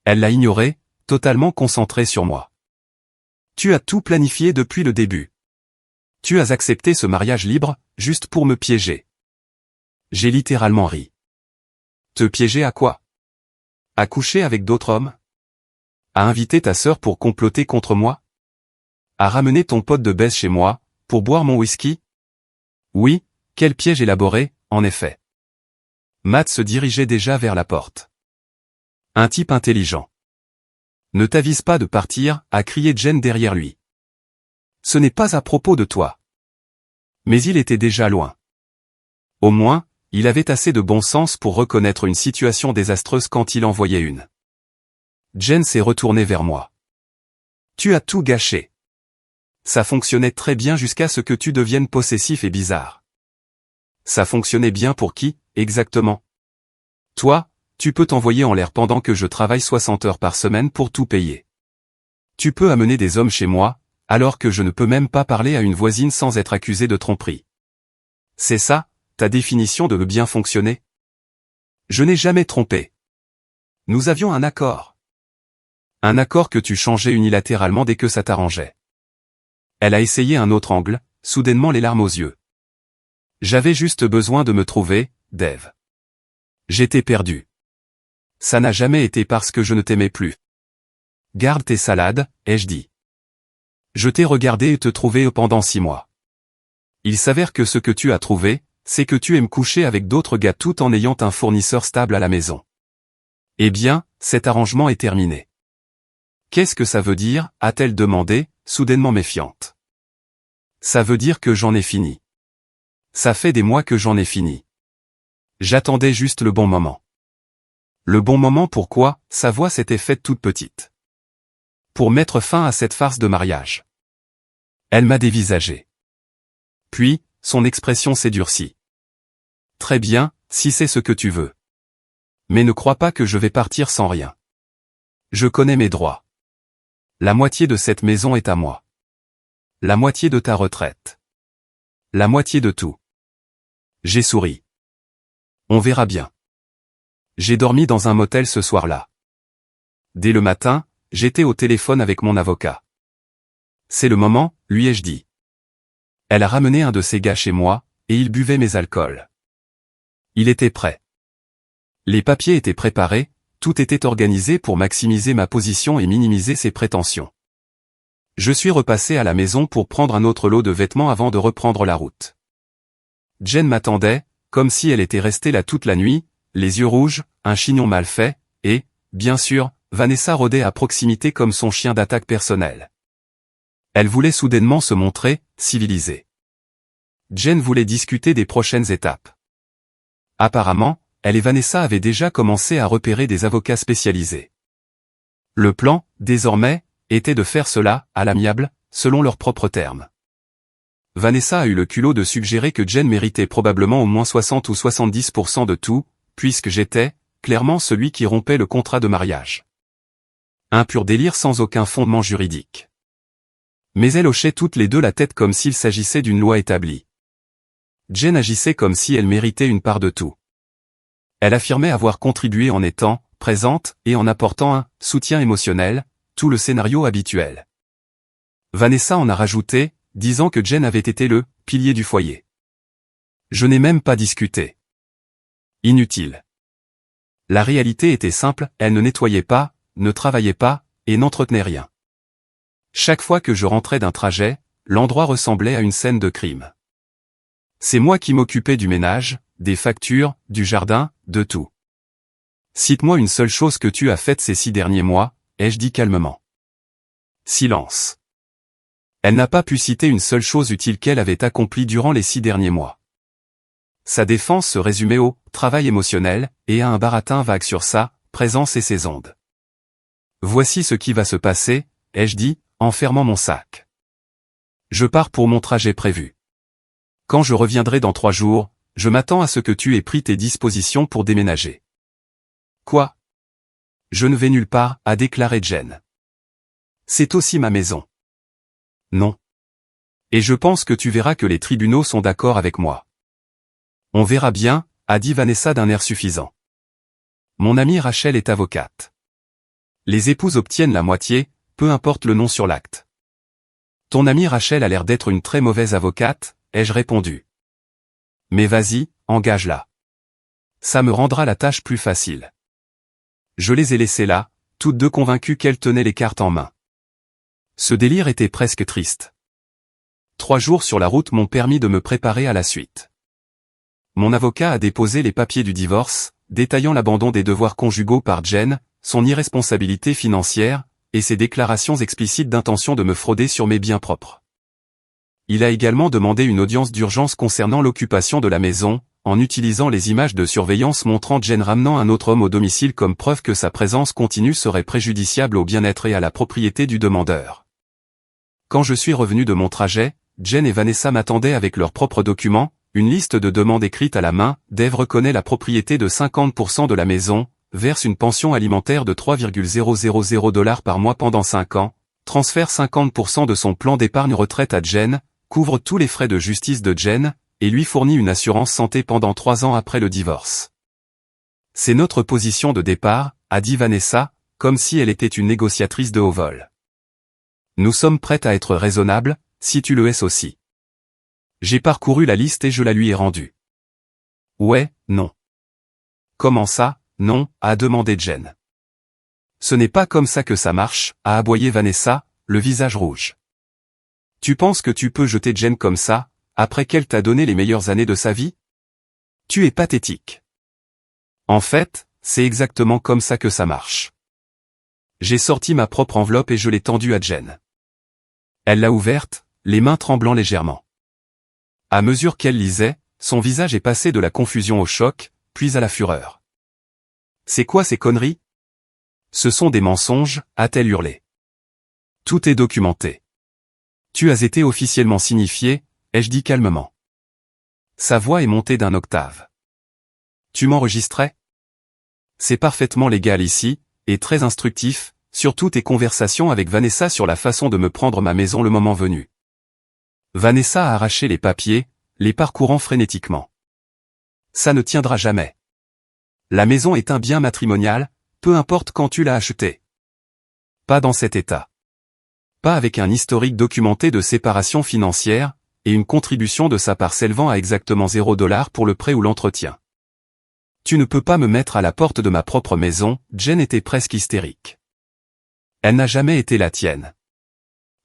Elle l'a ignoré, totalement concentrée sur moi. Tu as tout planifié depuis le début. Tu as accepté ce mariage libre, juste pour me piéger. J'ai littéralement ri. Te piéger à quoi? À coucher avec d'autres hommes? À inviter ta sœur pour comploter contre moi? À ramener ton pote de baisse chez moi, pour boire mon whisky? Oui, quel piège élaboré, en effet. Matt se dirigeait déjà vers la porte. Un type intelligent. Ne t'avise pas de partir, a crié Jen derrière lui. Ce n'est pas à propos de toi. Mais il était déjà loin. Au moins, il avait assez de bon sens pour reconnaître une situation désastreuse quand il en voyait une. Jen s'est retournée vers moi. Tu as tout gâché. Ça fonctionnait très bien jusqu'à ce que tu deviennes possessif et bizarre. Ça fonctionnait bien pour qui, exactement? Toi, tu peux t'envoyer en l'air pendant que je travaille 60 heures par semaine pour tout payer. Tu peux amener des hommes chez moi, alors que je ne peux même pas parler à une voisine sans être accusé de tromperie. C'est ça, ta définition de bien fonctionner? Je n'ai jamais trompé. Nous avions un accord. Un accord que tu changeais unilatéralement dès que ça t'arrangeait. Elle a essayé un autre angle, soudainement les larmes aux yeux. J'avais juste besoin de me trouver, Dave. J'étais perdu. Ça n'a jamais été parce que je ne t'aimais plus. Garde tes salades, ai-je dit. Je t'ai regardé et te trouvé pendant 6 mois. Il s'avère que ce que tu as trouvé, c'est que tu aimes coucher avec d'autres gars tout en ayant un fournisseur stable à la maison. Eh bien, cet arrangement est terminé. Qu'est-ce que ça veut dire, a-t-elle demandé, soudainement méfiante. Ça veut dire que j'en ai fini. Ça fait des mois que j'en ai fini. J'attendais juste le bon moment. Le bon moment pourquoi, sa voix s'était faite toute petite. Pour mettre fin à cette farce de mariage. Elle m'a dévisagé. Puis, son expression s'est durcie. Très bien, si c'est ce que tu veux. Mais ne crois pas que je vais partir sans rien. Je connais mes droits. La moitié de cette maison est à moi. La moitié de ta retraite. La moitié de tout. J'ai souri. On verra bien. J'ai dormi dans un motel ce soir-là. Dès le matin, j'étais au téléphone avec mon avocat. C'est le moment, lui ai-je dit. Elle a ramené un de ses gars chez moi, et il buvait mes alcools. Il était prêt. Les papiers étaient préparés, tout était organisé pour maximiser ma position et minimiser ses prétentions. Je suis repassé à la maison pour prendre un autre lot de vêtements avant de reprendre la route. Jen m'attendait, comme si elle était restée là toute la nuit, les yeux rouges, un chignon mal fait, et, bien sûr, Vanessa rôdait à proximité comme son chien d'attaque personnel. Elle voulait soudainement se montrer, civilisée. Jen voulait discuter des prochaines étapes. Apparemment, elle et Vanessa avaient déjà commencé à repérer des avocats spécialisés. Le plan, désormais, était de faire cela, à l'amiable, selon leurs propres termes. Vanessa a eu le culot de suggérer que Jen méritait probablement au moins 60 ou 70% de tout, puisque j'étais, clairement celui qui rompait le contrat de mariage. Un pur délire sans aucun fondement juridique. Mais elles hochaient toutes les deux la tête comme s'il s'agissait d'une loi établie. Jen agissait comme si elle méritait une part de tout. Elle affirmait avoir contribué en étant présente et en apportant un soutien émotionnel, tout le scénario habituel. Vanessa en a rajouté, disant que Jen avait été le pilier du foyer. Je n'ai même pas discuté. Inutile. La réalité était simple, elle ne nettoyait pas, ne travaillait pas, et n'entretenait rien. Chaque fois que je rentrais d'un trajet, l'endroit ressemblait à une scène de crime. C'est moi qui m'occupais du ménage, des factures, du jardin, de tout. Cite-moi une seule chose que tu as faite ces 6 derniers mois, ai-je dit calmement. Silence. Elle n'a pas pu citer une seule chose utile qu'elle avait accomplie durant les 6 derniers mois. Sa défense se résumait au travail émotionnel, et à un baratin vague sur sa présence et ses ondes. Voici ce qui va se passer, ai-je dit, en fermant mon sac. Je pars pour mon trajet prévu. Quand je reviendrai dans 3 jours, je m'attends à ce que tu aies pris tes dispositions pour déménager. Quoi? Je ne vais nulle part, a déclaré Jen. C'est aussi ma maison. Non. Et je pense que tu verras que les tribunaux sont d'accord avec moi. On verra bien, a dit Vanessa d'un air suffisant. Mon amie Rachel est avocate. Les épouses obtiennent la moitié, peu importe le nom sur l'acte. Ton amie Rachel a l'air d'être une très mauvaise avocate, ai-je répondu. Mais vas-y, engage-la. Ça me rendra la tâche plus facile. Je les ai laissées là, toutes deux convaincues qu'elles tenaient les cartes en main. Ce délire était presque triste. 3 jours sur la route m'ont permis de me préparer à la suite. Mon avocat a déposé les papiers du divorce, détaillant l'abandon des devoirs conjugaux par Jen, son irresponsabilité financière, et ses déclarations explicites d'intention de me frauder sur mes biens propres. Il a également demandé une audience d'urgence concernant l'occupation de la maison, en utilisant les images de surveillance montrant Jen ramenant un autre homme au domicile comme preuve que sa présence continue serait préjudiciable au bien-être et à la propriété du demandeur. Quand je suis revenu de mon trajet, Jen et Vanessa m'attendaient avec leurs propres documents, une liste de demandes écrites à la main. Dave reconnaît la propriété de 50% de la maison, verse une pension alimentaire de 3,000 $ par mois pendant 5 ans, transfère 50% de son plan d'épargne retraite à Jen, couvre tous les frais de justice de Jen, et lui fournit une assurance santé pendant 3 ans après le divorce. C'est notre position de départ, a dit Vanessa, comme si elle était une négociatrice de haut vol. Nous sommes prêtes à être raisonnables, si tu le es aussi. J'ai parcouru la liste et je la lui ai rendue. Ouais, non. Comment ça, non, a demandé Jen. Ce n'est pas comme ça que ça marche, a aboyé Vanessa, le visage rouge. Tu penses que tu peux jeter Jen comme ça, après qu'elle t'a donné les meilleures années de sa vie? Tu es pathétique. En fait, c'est exactement comme ça que ça marche. J'ai sorti ma propre enveloppe et je l'ai tendue à Jen. Elle l'a ouverte, les mains tremblant légèrement. À mesure qu'elle lisait, son visage est passé de la confusion au choc, puis à la fureur. C'est quoi ces conneries? Ce sont des mensonges, a-t-elle hurlé. Tout est documenté. Tu as été officiellement signifié, ai-je dit calmement. Sa voix est montée d'un octave. Tu m'enregistrais? C'est parfaitement légal ici, et très instructif, surtout tes conversations avec Vanessa sur la façon de me prendre ma maison le moment venu. Vanessa a arraché les papiers, les parcourant frénétiquement. Ça ne tiendra jamais. La maison est un bien matrimonial, peu importe quand tu l'as acheté. Pas dans cet état. Pas avec un historique documenté de séparation financière, et une contribution de sa part s'élevant à exactement $0 pour le prêt ou l'entretien. Tu ne peux pas me mettre à la porte de ma propre maison, Jen était presque hystérique. Elle n'a jamais été la tienne.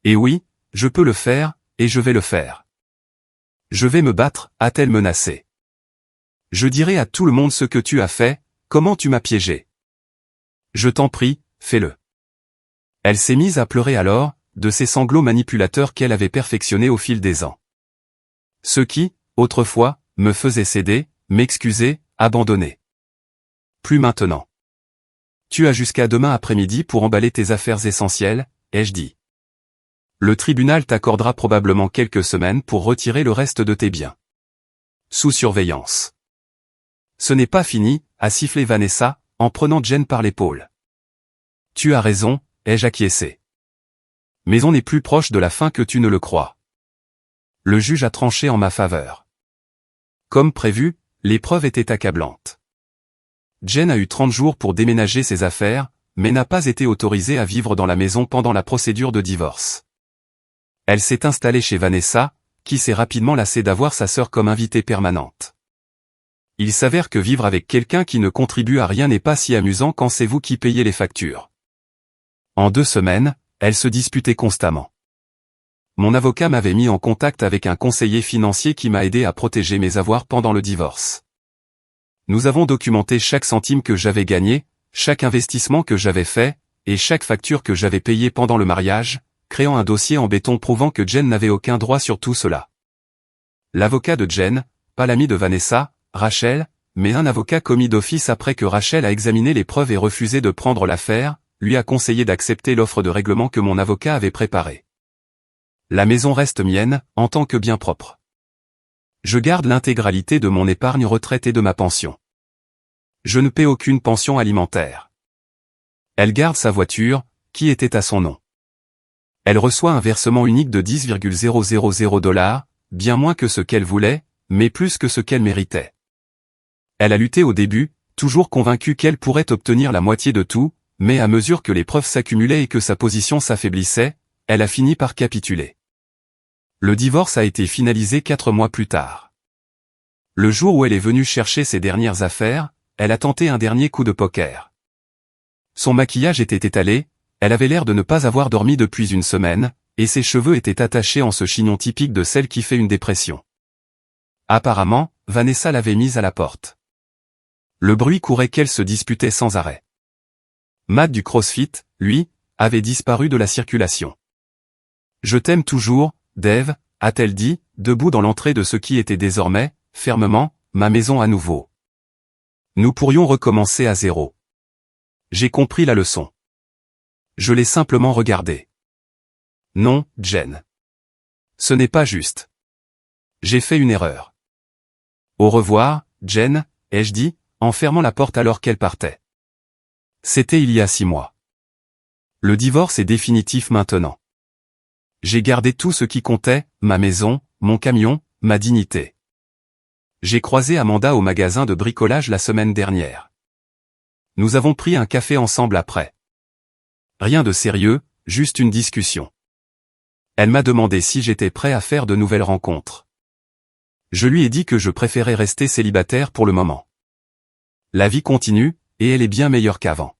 Et oui, je peux le faire, et je vais le faire. Je vais me battre, a-t-elle menacé. Je dirai à tout le monde ce que tu as fait, comment tu m'as piégé. Je t'en prie, fais-le. Elle s'est mise à pleurer alors, de ces sanglots manipulateurs qu'elle avait perfectionnés au fil des ans. Ceux qui, autrefois, me faisaient céder, m'excuser, abandonner. Plus maintenant. Tu as jusqu'à demain après-midi pour emballer tes affaires essentielles, ai-je dit. Le tribunal t'accordera probablement quelques semaines pour retirer le reste de tes biens. Sous surveillance. Ce n'est pas fini, a sifflé Vanessa, en prenant Jen par l'épaule. Tu as raison, ai-je acquiescé. Mais on est plus proche de la fin que tu ne le crois. Le juge a tranché en ma faveur. Comme prévu, l'épreuve était accablante. Jen a eu 30 jours pour déménager ses affaires, mais n'a pas été autorisée à vivre dans la maison pendant la procédure de divorce. Elle s'est installée chez Vanessa, qui s'est rapidement lassée d'avoir sa sœur comme invitée permanente. Il s'avère que vivre avec quelqu'un qui ne contribue à rien n'est pas si amusant quand c'est vous qui payez les factures. En 2 semaines, elle se disputait constamment. Mon avocat m'avait mis en contact avec un conseiller financier qui m'a aidé à protéger mes avoirs pendant le divorce. Nous avons documenté chaque centime que j'avais gagné, chaque investissement que j'avais fait, et chaque facture que j'avais payée pendant le mariage, créant un dossier en béton prouvant que Jen n'avait aucun droit sur tout cela. L'avocat de Jen, pas l'ami de Vanessa, Rachel, mais un avocat commis d'office après que Rachel a examiné les preuves et refusé de prendre l'affaire, lui a conseillé d'accepter l'offre de règlement que mon avocat avait préparée. La maison reste mienne, en tant que bien propre. Je garde l'intégralité de mon épargne retraite et de ma pension. Je ne paie aucune pension alimentaire. Elle garde sa voiture, qui était à son nom. Elle reçoit un versement unique de 10,000 $, bien moins que ce qu'elle voulait, mais plus que ce qu'elle méritait. Elle a lutté au début, toujours convaincue qu'elle pourrait obtenir la moitié de tout, mais à mesure que les preuves s'accumulaient et que sa position s'affaiblissait, elle a fini par capituler. Le divorce a été finalisé 4 mois plus tard. Le jour où elle est venue chercher ses dernières affaires, elle a tenté un dernier coup de poker. Son maquillage était étalé, elle avait l'air de ne pas avoir dormi depuis une semaine, et ses cheveux étaient attachés en ce chignon typique de celle qui fait une dépression. Apparemment, Vanessa l'avait mise à la porte. Le bruit courait qu'elle se disputait sans arrêt. Matt du CrossFit, lui, avait disparu de la circulation. « Je t'aime toujours, Dave », a-t-elle dit, debout dans l'entrée de ce qui était désormais, fermement, ma maison à nouveau. Nous pourrions recommencer à zéro. J'ai compris la leçon. Je l'ai simplement regardé. Non, Jen. Ce n'est pas juste. J'ai fait une erreur. Au revoir, Jen, ai-je dit, en fermant la porte alors qu'elle partait. C'était il y a 6 mois. Le divorce est définitif maintenant. J'ai gardé tout ce qui comptait, ma maison, mon camion, ma dignité. J'ai croisé Amanda au magasin de bricolage la semaine dernière. Nous avons pris un café ensemble après. Rien de sérieux, juste une discussion. Elle m'a demandé si j'étais prêt à faire de nouvelles rencontres. Je lui ai dit que je préférais rester célibataire pour le moment. La vie continue, et elle est bien meilleure qu'avant.